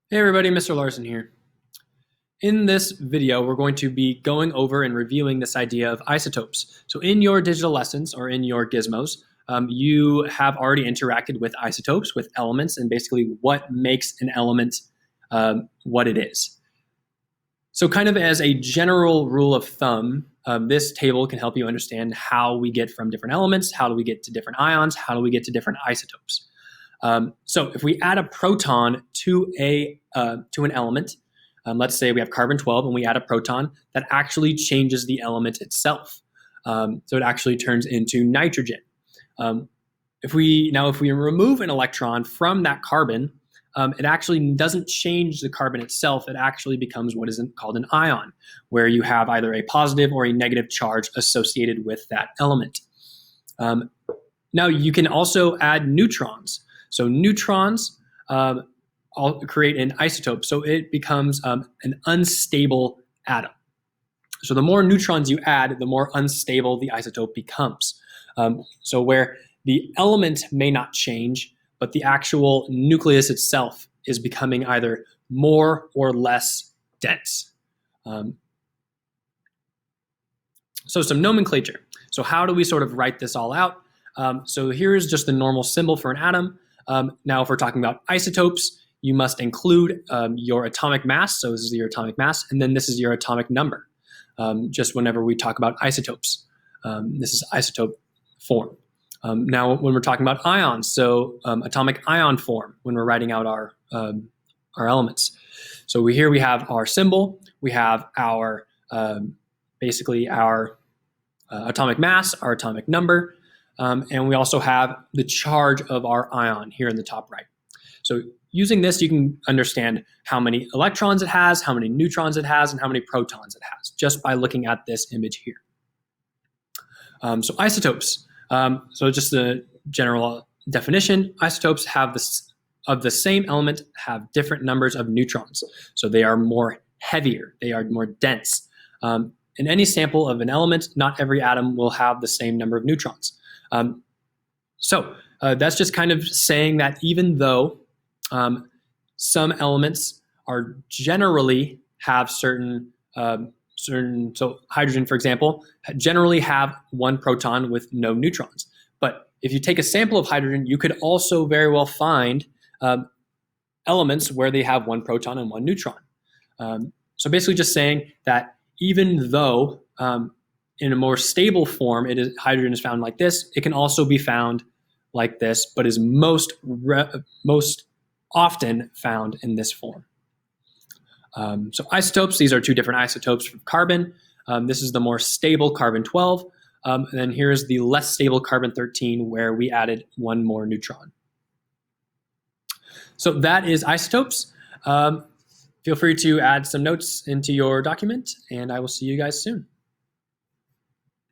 Hey everybody, Mr. Larson here. In this video, we're going to be going over and reviewing this idea of isotopes. So in your digital lessons or in your gizmos, you have already interacted with isotopes, with elements, and basically what makes an element what it is. So kind of as a general rule of thumb, this table can help you understand how we get from different elements, how do we get to different ions, how do we get to different isotopes. So if we add a proton to an element, let's say we have carbon-12 and we add a proton, that actually changes the element itself. So it actually turns into nitrogen. If we remove an electron from that carbon, it actually doesn't change the carbon itself. It actually becomes what is called an ion, where you have either a positive or a negative charge associated with that element. Now you can also add neutrons. So neutrons create an isotope, so it becomes an unstable atom. So the more neutrons you add, the more unstable the isotope becomes. So where the element may not change, but the actual nucleus itself is becoming either more or less dense. So some nomenclature. So how do we sort of write this all out? So here's just the normal symbol for an atom. Now, if we're talking about isotopes, you must include your atomic mass. So this is your atomic mass, and then this is your atomic number. Just whenever we talk about isotopes, this is isotope form. Now, when we're talking about ions, so atomic ion form when we're writing out our elements. So here we have our symbol, we have our basically our atomic mass, our atomic number. And we also have the charge of our ion here in the top right. So using this, you can understand how many electrons it has, how many neutrons it has, and how many protons it has, just by looking at this image here. So isotopes. So just the general definition, isotopes have of the same element have different numbers of neutrons. So they are more heavier, they are more dense. In any sample of an element, not every atom will have the same number of neutrons. So that's just kind of saying that even though some elements are generally have certain, so hydrogen, for example, generally have one proton with no neutrons. But if you take a sample of hydrogen, you could also very well find elements where they have one proton and one neutron. So basically just saying that even though in a more stable form, hydrogen is found like this, it can also be found like this, but is most often found in this form. So isotopes, these are two different isotopes from carbon. This is the more stable carbon-12, and then here's the less stable carbon-13 where we added one more neutron. So that is isotopes. Feel free to add some notes into your document, and I will see you guys soon.